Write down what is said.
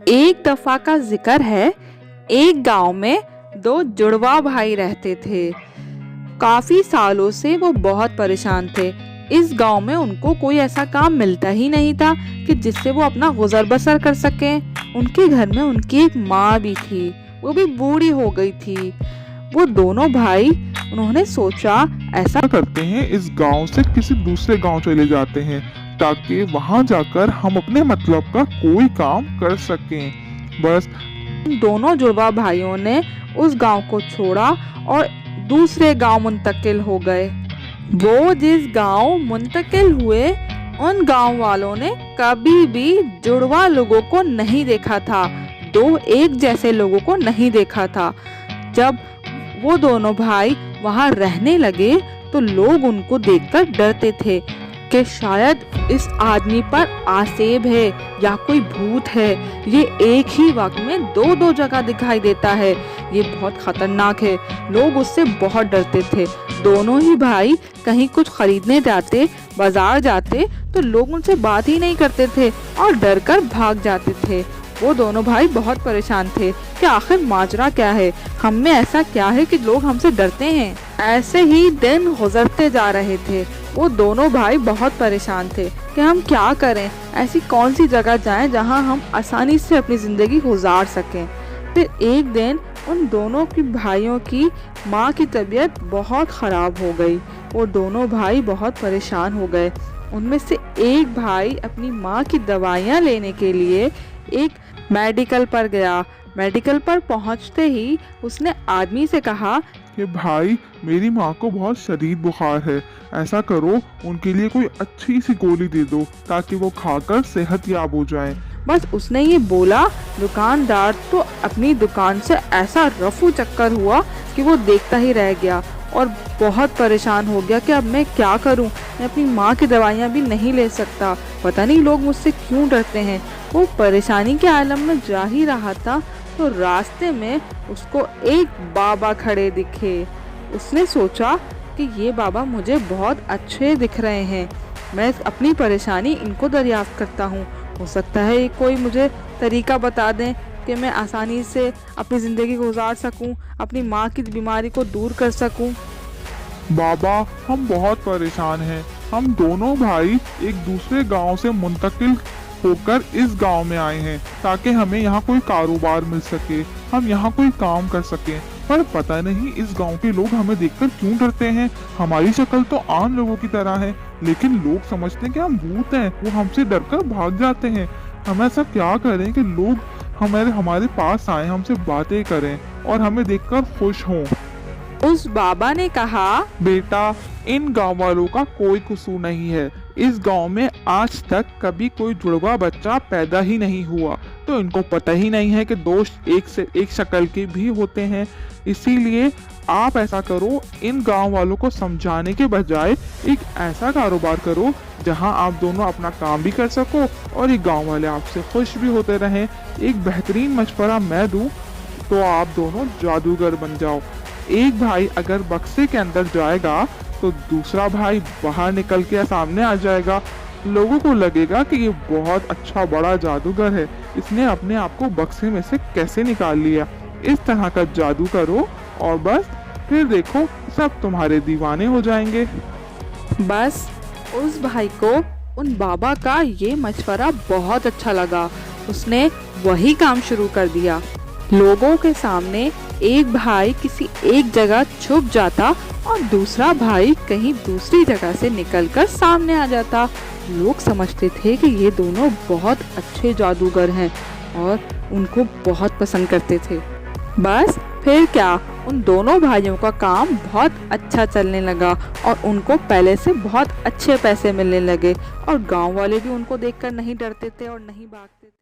एक दफा का जिक्र है। एक गांव में दो जुड़वा भाई रहते थे। काफी सालों से वो बहुत परेशान थे। इस गांव में उनको कोई ऐसा काम मिलता ही नहीं था कि जिससे वो अपना गुजर बसर कर सके। उनके घर में उनकी एक माँ भी थी, वो भी बूढ़ी हो गई थी। वो दोनों भाई उन्होंने सोचा ऐसा करते हैं, इस गांव से किसी दूसरे गांव चले जाते हैं ताकि वहां जाकर हम अपने मतलब का कोई काम कर सकें। बस उन दोनों जुड़वा भाइयों ने उस गांव को छोड़ा और दूसरे गांव मुंतकिल हो गए। वो जिस गांव मुंतकिल हुए, उन गांव वालों ने कभी भी जुड़वा लोगों को नहीं देखा था, दो एक जैसे लोगों को नहीं देखा था। जब वो दोनों भाई वहां रहने लगे तो लोग उनको देखकर डरते थे कि शायद इस आदमी पर आसेब है या कोई भूत है। ये एक ही वक्त में दो दो जगह दिखाई देता है, ये बहुत खतरनाक है। लोग उससे बहुत डरते थे। दोनों ही भाई कहीं कुछ खरीदने जाते, बाजार जाते तो लोग उनसे बात ही नहीं करते थे और डर कर भाग जाते थे। वो दोनों भाई बहुत परेशान थे कि आखिर माजरा क्या है, हम में ऐसा क्या है कि लोग हमसे डरते हैं। ऐसे ही दिन गुजरते जा रहे थे। वो दोनों भाई बहुत परेशान थे कि हम क्या करें, ऐसी कौन सी जगह जाएं जहां हम आसानी से अपनी ज़िंदगी गुजार सकें। फिर एक दिन उन दोनों की भाइयों की माँ की तबीयत बहुत ख़राब हो गई। वो दोनों भाई बहुत परेशान हो गए। उनमें से एक भाई अपनी माँ की दवाइयाँ लेने के लिए एक मेडिकल पर गया। मेडिकल पर पहुंचते ही उसने आदमी से कहा कि भाई, मेरी माँ को बहुत शदीद बुखार है, ऐसा करो उनके लिए कोई अच्छी सी गोली दे दो ताकि वो खाकर सेहतयाब हो जाएं। बस उसने ये बोला, दुकानदार तो अपनी दुकान से ऐसा रफू चक्कर हुआ कि वो देखता ही रह गया और बहुत परेशान हो गया कि अब मैं क्या करूं। मैं अपनी माँ की दवाइयाँ भी नहीं ले सकता, पता नहीं लोग मुझसे क्यों डरते हैं। वो परेशानी के आलम में जा ही रहा था तो रास्ते में उसको एक बाबा खड़े दिखे। उसने सोचा कि ये बाबा मुझे बहुत अच्छे दिख रहे हैं, मैं अपनी परेशानी इनको दरियाफ्त करता हूँ। हो सकता है ये कोई मुझे तरीका बता दें कि मैं आसानी से अपनी ज़िंदगी गुजार सकूं, अपनी माँ की बीमारी को दूर कर सकूं। बाबा, हम बहुत परेशान हैं। हम दोनों भाई एक दूसरे गांव से मुंतकिल होकर इस गांव में आए हैं ताकि हमें यहाँ कोई कारोबार मिल सके, हम यहाँ कोई काम कर सकें। पर पता नहीं इस गांव के लोग हमें देखकर क्यों डरते हैं। हमारी शक्ल तो आम लोगों की तरह है, लेकिन लोग समझते हैं कि हम भूत हैं, वो हमसे डरकर भाग जाते हैं। हम ऐसा क्या करें कि लोग हमारे पास आए, हमसे बातें करें और हमें देखकर खुश हों। उस बाबा ने कहा, बेटा, इन गांव वालों का कोई कसूर नहीं है। इस गांव में आज तक कभी कोई जुड़वा बच्चा पैदा ही नहीं हुआ, तो इनको पता ही नहीं है कि दोस्त एक से एक शक्ल के भी होते हैं। इसीलिए आप ऐसा करो, इन गांव वालों को समझाने के बजाय एक ऐसा कारोबार करो जहां आप दोनों अपना काम भी कर सको और ये गांव वाले आपसे खुश भी होते रहें। एक बेहतरीन मशवरा मैं दूं तो आप दोनों जादूगर बन जाओ। एक भाई अगर बक्से के अंदर जाएगा तो दूसरा भाई बाहर निकल के सामने आ जाएगा। लोगों को लगेगा कि ये बहुत अच्छा बड़ा जादूगर है, इसने अपने आप को बक्से में से कैसे निकाल लिया। इस तरह का जादू करो और बस फिर देखो सब तुम्हारे दीवाने हो जाएंगे। बस उस भाई को उन बाबा का ये मशवरा बहुत अच्छा लगा। उसने वही काम शुरू कर दिया। लोगों के सामने एक भाई किसी एक जगह छुप जाता और दूसरा भाई कहीं दूसरी जगह से निकलकर सामने आ जाता। लोग समझते थे कि ये दोनों बहुत अच्छे जादूगर हैं और उनको बहुत पसंद करते थे। बस फिर क्या, उन दोनों भाइयों का काम बहुत अच्छा चलने लगा और उनको पहले से बहुत अच्छे पैसे मिलने लगे और गांव वाले भी उनको देखकर नहीं डरते थे और नहीं भागते थे।